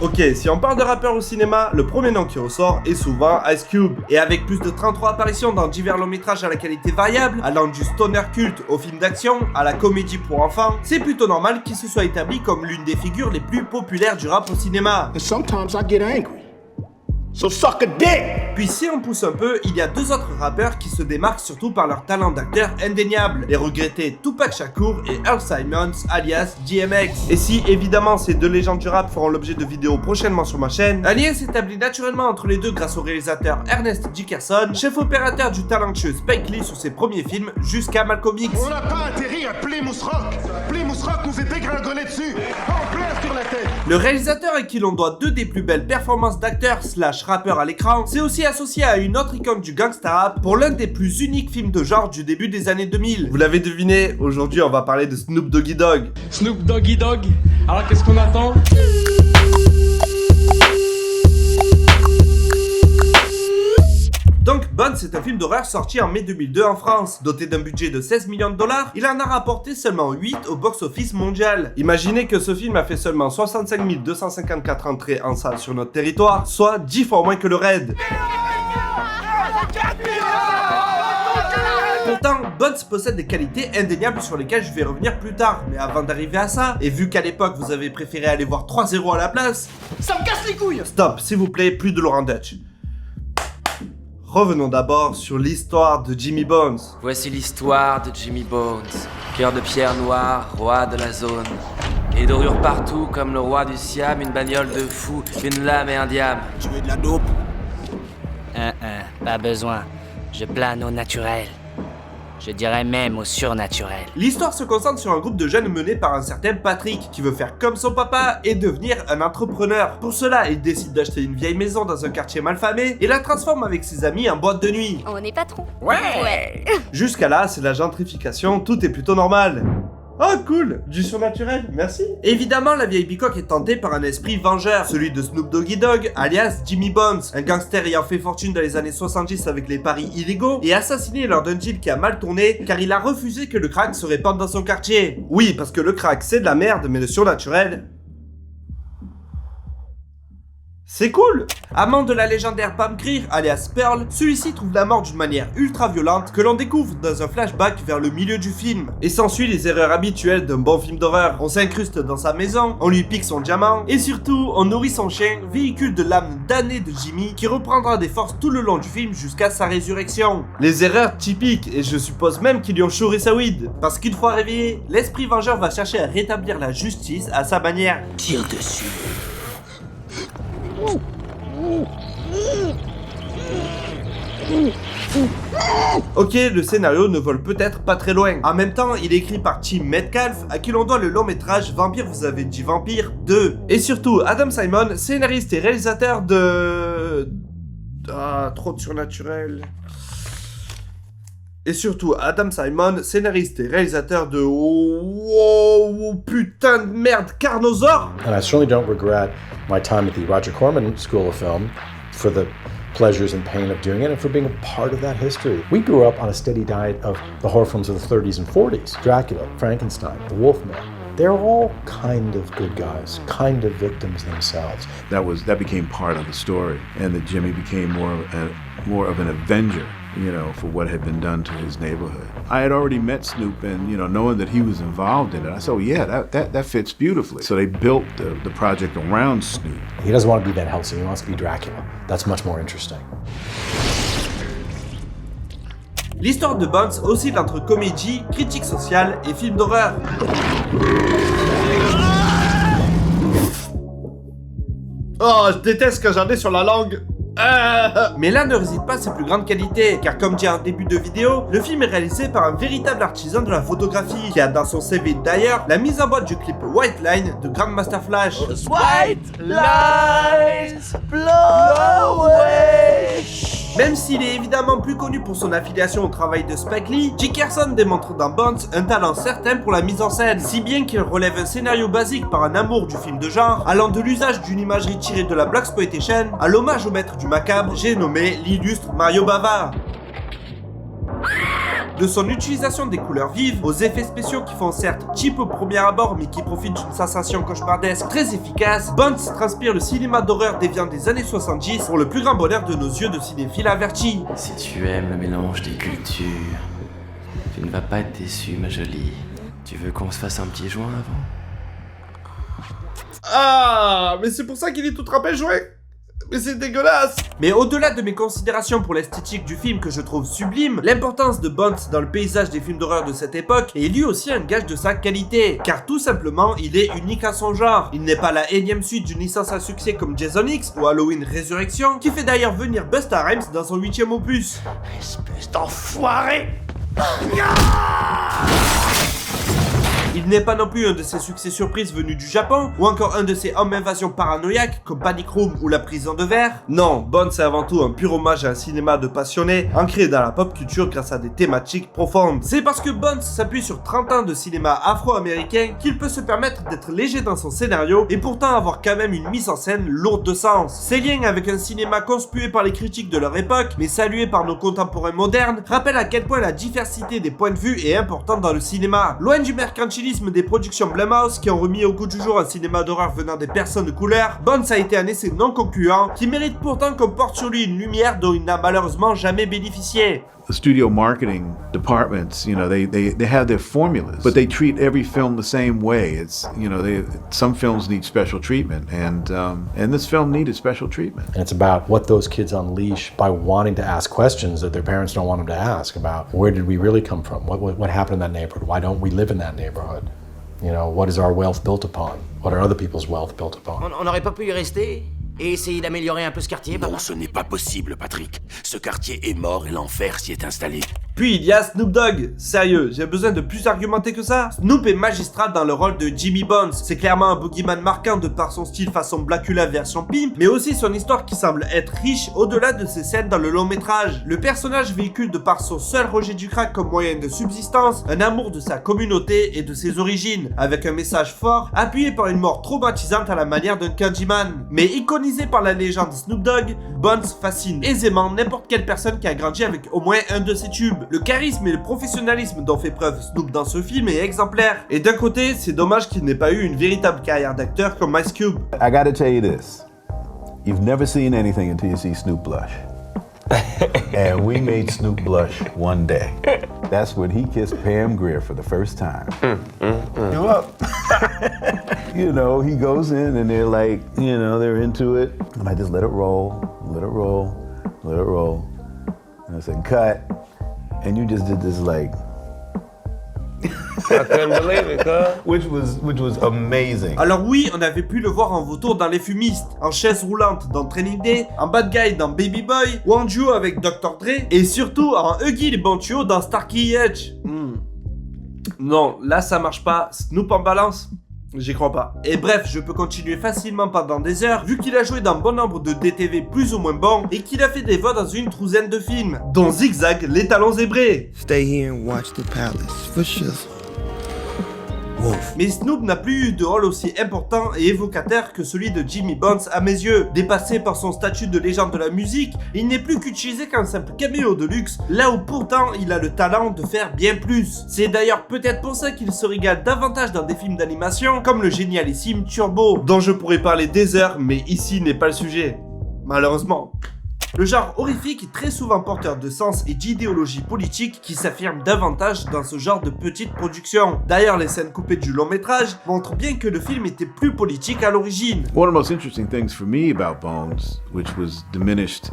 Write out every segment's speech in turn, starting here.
Ok, si on parle de rappeurs au cinéma, le premier nom qui ressort est souvent Ice Cube. Et avec plus de 33 apparitions dans divers longs métrages à la qualité variable, allant du stoner culte au film d'action, à la comédie pour enfants, c'est plutôt normal qu'il se soit établi comme l'une des figures les plus populaires du rap au cinéma. And sometimes I get angry. So suck a dick! Puis si on pousse un peu, il y a deux autres rappeurs qui se démarquent surtout par leur talent d'acteur indéniable, les regrettés Tupac Shakur et Earl Simons alias DMX. Et si évidemment ces deux légendes du rap feront l'objet de vidéos prochainement sur ma chaîne, un lien s'établit naturellement entre les deux grâce au réalisateur Ernest Dickerson, chef opérateur du talentueux Spike Lee sur ses premiers films jusqu'à Malcolm X. On n'a pas atterri à Plymouth Rock. Plymouth Rock nous fait dégringoler dessus, en plein sur la tête. Le réalisateur à qui l'on doit deux des plus belles performances d'acteur slash rappeur à l'écran, s'est aussi associé à une autre icône du gangsta rap pour l'un des plus uniques films de genre du début des années 2000. Vous l'avez deviné, aujourd'hui on va parler de Snoop Doggy Dogg. Snoop Doggy Dogg, alors qu'est-ce qu'on attend ? Donc Bones est un film d'horreur sorti en mai 2002 en France. Doté d'un budget de 16 millions de dollars, il en a rapporté seulement 8 au box-office mondial. Imaginez que ce film a fait seulement 65 254 entrées en salle sur notre territoire, soit 10 fois moins que le Raid. Pourtant, Bones possède des qualités indéniables sur lesquelles je vais revenir plus tard. Mais avant d'arriver à ça, et vu qu'à l'époque vous avez préféré aller voir 3-0 à la place... Ça me casse les couilles! Stop, s'il vous plaît, plus de Laurent Dutch. Revenons d'abord sur l'histoire de Jimmy Bones. Voici l'histoire de Jimmy Bones, cœur de pierre noire, roi de la zone. Et dorure partout comme le roi du Siam, une bagnole de fou, une lame et un diable. Tu veux de la dope? Pas besoin. Je plane au naturel. Je dirais même au surnaturel. L'histoire se concentre sur un groupe de jeunes mené par un certain Patrick qui veut faire comme son papa et devenir un entrepreneur. Pour cela, il décide d'acheter une vieille maison dans un quartier malfamé et la transforme avec ses amis en boîte de nuit. On est patron. Ouais! Jusqu'à là, c'est la gentrification, tout est plutôt normal. Oh cool, du surnaturel, merci. Évidemment, la vieille bicoque est tentée par un esprit vengeur, celui de Snoop Doggy Dogg, alias Jimmy Bones, un gangster ayant fait fortune dans les années 70 avec les paris illégaux et assassiné lors d'un deal qui a mal tourné car il a refusé que le crack se répande dans son quartier. Oui, parce que le crack c'est de la merde, mais le surnaturel... c'est cool! Amant de la légendaire Pam Grier, alias Pearl, celui-ci trouve la mort d'une manière ultra violente que l'on découvre dans un flashback vers le milieu du film. Et s'ensuit les erreurs habituelles d'un bon film d'horreur. On s'incruste dans sa maison, on lui pique son diamant, et surtout, on nourrit son chien, véhicule de l'âme damnée de Jimmy, qui reprendra des forces tout le long du film jusqu'à sa résurrection. Les erreurs typiques, et je suppose même qu'ils lui ont chouré sa weed. Parce qu'une fois réveillé, l'esprit vengeur va chercher à rétablir la justice à sa manière. Tire dessus. Ok, le scénario ne vole peut-être pas très loin. En même temps, il est écrit par Tim Metcalf, à qui l'on doit le long métrage Vampire vous avez dit Vampire 2. Et surtout, Adam Simon, scénariste et réalisateur de... Ah, trop de surnaturel. Et surtout, Adam Simon, scénariste et réalisateur de... Oh, putain de merde, Carnosaur. And I certainly don't regret my time at the Roger Corman School of Film for the pleasures and pain of doing it and for being a part of that history. We grew up on a steady diet of the horror films of the 30s and 40s. Dracula, Frankenstein, The Wolfman. They're all kind of good guys, kind of victims themselves. That became part of the story, and that Jimmy became more of an avenger, you know, for what had been done to his neighborhood. I had already met Snoop, and you know, knowing that he was involved in it, I said, oh, yeah, that fits beautifully. So they built the project around Snoop. He doesn't want to be Van Helsing, he wants to be Dracula. That's much more interesting. L'histoire de Bones oscille entre comédie, critique sociale et film d'horreur. Oh, je déteste quand j'en ai sur la langue. Mais là ne réside pas ses plus grandes qualités, car comme dit en début de vidéo, le film est réalisé par un véritable artisan de la photographie, qui a dans son CV d'ailleurs la mise en boîte du clip White Line de Grandmaster Flash. White lines blow away. Même s'il est évidemment plus connu pour son affiliation au travail de Spike Lee, Dickerson démontre dans Bones un talent certain pour la mise en scène, si bien qu'il relève un scénario basique par un amour du film de genre, allant de l'usage d'une imagerie tirée de la Blaxploitation à l'hommage au maître du macabre, j'ai nommé l'illustre Mario Bava. De son utilisation des couleurs vives, aux effets spéciaux qui font certes cheap au premier abord mais qui profitent d'une sensation cauchemardesque très efficace, Bones transpire le cinéma d'horreur déviant des années 70 pour le plus grand bonheur de nos yeux de cinéphiles avertis. Si tu aimes le mélange des cultures, tu ne vas pas être déçu, ma jolie. Tu veux qu'on se fasse un petit joint avant? Ah, mais c'est pour ça qu'il est tout trempé joué. Mais c'est dégueulasse. Mais au-delà de mes considérations pour l'esthétique du film que je trouve sublime, l'importance de Bones dans le paysage des films d'horreur de cette époque est lui aussi un gage de sa qualité, car tout simplement il est unique à son genre. Il n'est pas la énième suite d'une licence à succès comme Jason X ou Halloween Résurrection, qui fait d'ailleurs venir Busta Rhymes dans son 8e opus. Espèce d'enfoiré! Il n'est pas non plus un de ces succès surprises venus du Japon, ou encore un de ces hommes invasions paranoïaques comme Panic Room ou La Prison de Verre. Non, Bones est avant tout un pur hommage à un cinéma de passionnés, ancré dans la pop culture grâce à des thématiques profondes. C'est parce que Bones s'appuie sur 30 ans de cinéma afro-américain qu'il peut se permettre d'être léger dans son scénario et pourtant avoir quand même une mise en scène lourde de sens. Ses liens avec un cinéma conspué par les critiques de leur époque, mais salué par nos contemporains modernes, rappellent à quel point la diversité des points de vue est importante dans le cinéma. Loin du mercantilisme des productions Blumhouse qui ont remis au goût du jour un cinéma d'horreur venant des personnes de couleur, Bones a été un essai non concluant qui mérite pourtant qu'on porte sur lui une lumière dont il n'a malheureusement jamais bénéficié. The studio marketing departments, you know, they have their formulas, but they treat every film the same way. It's, you know, some films need special treatment, and this film needed special treatment. And it's about what those kids unleash by wanting to ask questions that their parents don't want them to ask about. Where did we really come from? What happened in that neighborhood? Why don't we live in that neighborhood? You know, what is our wealth built upon? What are other people's wealth built upon? On n'aurait pas pu y rester et essayer d'améliorer un peu ce quartier, papa? Non, ce n'est pas possible, Patrick. Ce quartier est mort et l'enfer s'y est installé. Puis il y a Snoop Dogg. Sérieux, j'ai besoin de plus argumenter que ça. Snoop est magistral dans le rôle de Jimmy Bones. C'est clairement un boogeyman marquant de par son style façon Blackula version pimp, mais aussi son histoire qui semble être riche au-delà de ses scènes dans le long métrage. Le personnage véhicule de par son seul rejet du crack comme moyen de subsistance, un amour de sa communauté et de ses origines, avec un message fort, appuyé par une mort traumatisante à la manière d'un Candyman. Mais iconisé par la légende Snoop Dogg, Bones fascine aisément n'importe quelle personne qui a grandi avec au moins un de ses tubes. Le charisme et le professionnalisme dont fait preuve Snoop dans ce film est exemplaire. Et d'un côté, c'est dommage qu'il n'ait pas eu une véritable carrière d'acteur comme Ice Cube. I gotta tell you this. You've never seen anything until you see Snoop blush. And we made Snoop blush one day. That's when he kissed Pam Grier for the first time. You up? You know, he goes in and they're like, you know, they're into it. And I just let it roll, let it roll, let it roll. And I said, cut. And you just did this like... I couldn't believe it, cuz. Which was amazing. Alors oui, on avait pu le voir en vautour dans Les Fumistes, en chaise roulante dans Training Day, en bad guy dans Baby Boy, ou en duo avec Dr. Dre, et surtout en Huggy les Bantuos dans Starkey Edge. Non, là ça marche pas. Snoop en balance? J'y crois pas. Et bref, je peux continuer facilement pendant des heures, vu qu'il a joué dans bon nombre de DTV plus ou moins bons, et qu'il a fait des voix dans une trouzaine de films, dont Zigzag, Les Talons Zébrés. Stay here and watch the palace for shizzle. Mais Snoop n'a plus eu de rôle aussi important et évocateur que celui de Jimmy Bones à mes yeux. Dépassé par son statut de légende de la musique, il n'est plus qu'utilisé qu'un simple caméo de luxe, là où pourtant il a le talent de faire bien plus. C'est d'ailleurs peut-être pour ça qu'il se régale davantage dans des films d'animation, comme le génialissime Turbo, dont je pourrais parler des heures, mais ici n'est pas le sujet. Malheureusement. Le genre horrifique est très souvent porteur de sens et d'idéologie politique qui s'affirme davantage dans ce genre de petite production. D'ailleurs, les scènes coupées du long métrage montrent bien que le film était plus politique à l'origine. One of the most interesting things for me about Bones, which was diminished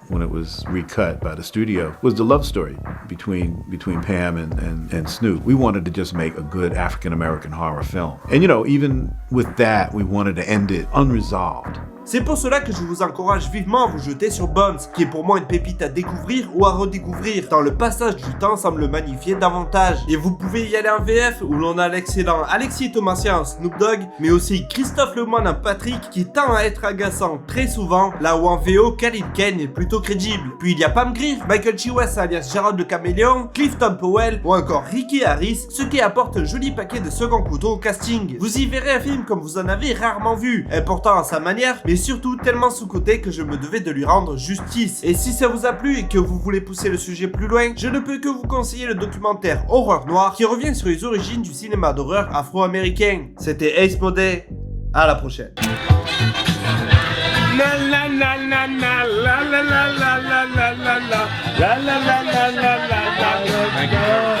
when it was recut by the studio, was the love story between Pam and Snoop. We wanted to just make a good African-American horror film. And you know, even with that, we wanted to end it unresolved. C'est pour cela que je vous encourage vivement à vous jeter sur Bones, qui est pour moi une pépite à découvrir ou à redécouvrir, tant le passage du temps semble le magnifier davantage. Et vous pouvez y aller en VF, où l'on a l'excellent Alexis Thomasia en Snoop Dogg, mais aussi Christophe Lemoine en Patrick, qui tend à être agaçant très souvent, là où en VO, Khalid Kane est plutôt crédible. Puis il y a Pam Grier, Michael Chiwes alias Jarod le Caméléon, Clifton Powell, ou encore Ricky Harris, ce qui apporte un joli paquet de second couteau au casting. Vous y verrez un film comme vous en avez rarement vu, important à sa manière, mais mais surtout tellement sous-coté que je me devais de lui rendre justice. Et si ça vous a plu et que vous voulez pousser le sujet plus loin, je ne peux que vous conseiller le documentaire Horreur Noire qui revient sur les origines du cinéma d'horreur afro-américain. C'était Ace Modé, à la prochaine. La la la la la la la la la la la la la la la la la la la la